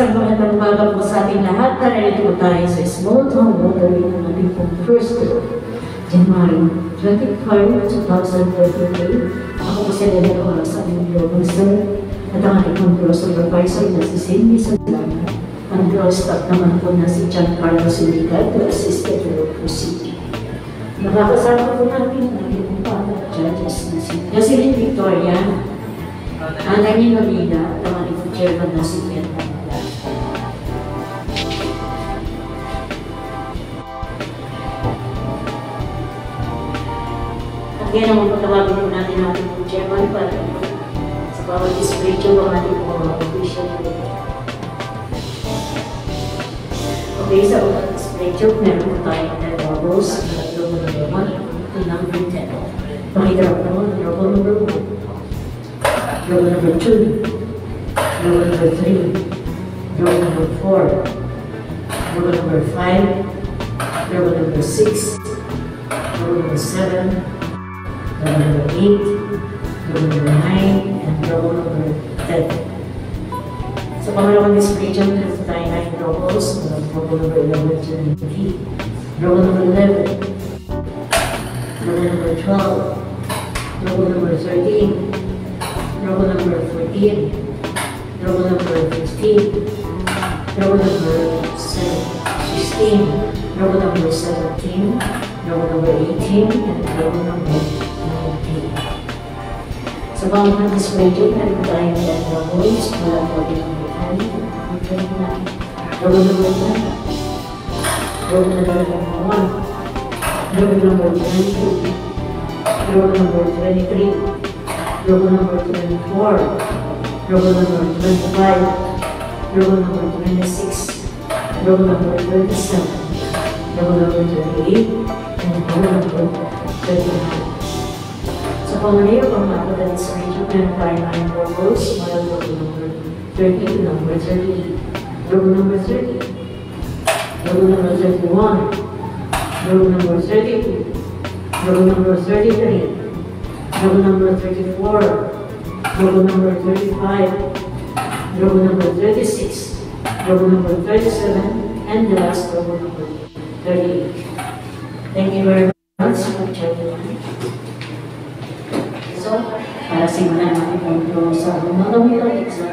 Isang magandang umaga po sa ating lahat. Narito tayo sa Small Town Rotary ng ating pong first January 25, 2023. Ako po si Elena para sa ating global sir at ang ating pong pro supervisor na si Cindy Sandana. Ang pro staff naman po na si John Carlos Silicat to assist the pro proceeding. Nakakasama po natin ang ating pong judges na si Jocelyn Victoria, Anthony Novina at ang ating pong chairman na si Ken. Kaya naman patawagin po natin ang ating po chairman para sa bawat dispatcho ang ating po mga official. Okay, sa bawat dispatcho, meron po tayong 10 logos. Logo number 1 to number 10. Pakita po naman, logo number 1. Logo number 2. Logo number 3. Logo number 4. Logo number 5. Logo number 6. Logo number 7. Logo number 8, logo number 9, and logo number 10. Sa pangalawang display dyan, meron tayo 9 logos. Logo number 11 to 19. Logo number 11. Logo number 12. Logo number 13. Logo number 14. Logo number 15. Logo number 16. Logo number 17. Logo number 18. And logo number sa bawat ng display dyan, meron tayong 10 logos mula po din ang logo number 1, logo number 1, logo number 22, logo number 23, logo number 24, logo number 25, logo number 26, logo number 27, logo number 28, and logo number 29. Sa pangalayo, pang-makadan sa region, meron tayo 9 logos mula logo number 30 to number 38. Logo number 30. Logo number 31. Logo number 32. Logo number 33. Logo number 34. Logo number 35. Logo number 36. Logo number 37. And the last logo number 38. Thank you very much for checking out. So, para simulan natin po sa mga exam.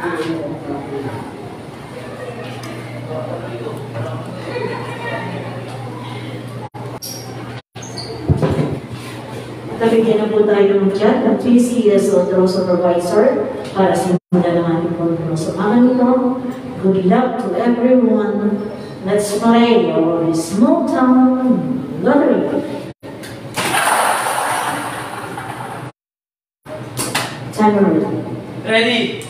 Nabigyan na po tayo ng chat ng PCS o Draw Supervisor para simulan ng ating po sa mga nito. Good luck to everyone. Let's play our Small Town Lottery. Timer. Ready.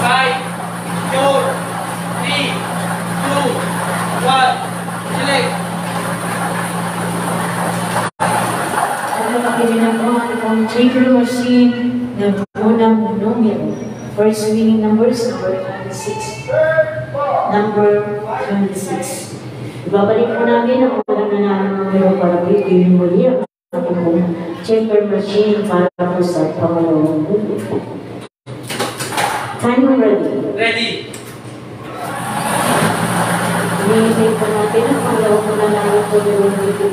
Five, four, three, two, one, select. Ang trigger machine ng unang numero. First winning numbers, number 26. Number 26. Ibabalik po namin ang unang nanalo numero para bigyan muli ang checker machine para po sa pangalawang numero. Time ready. Ready. Hinihintay po natin ang pangalawang nanalo numero ng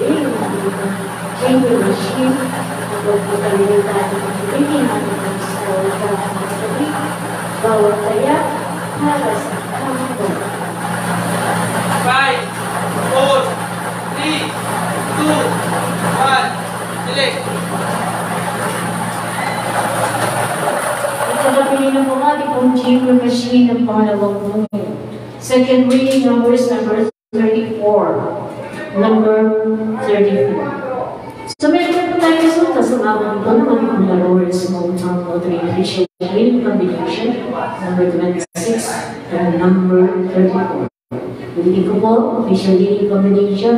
checker machine. Pagkakalimutan tayo ng pilihin natin ang bawat kaya para sa kampo. 5, 4, 3, 2, 1, select. Ito na pinili mo nga itong checker machine ng pangalawang numero. Second reading numbers, number 34. Number 34. So, meron po tayo resulta sa mga ito na mag-laro or small town lottery official winning combination, number 26 and number 34. Hindi ko po, official winning combination,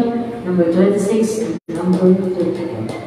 number 26 and number 34.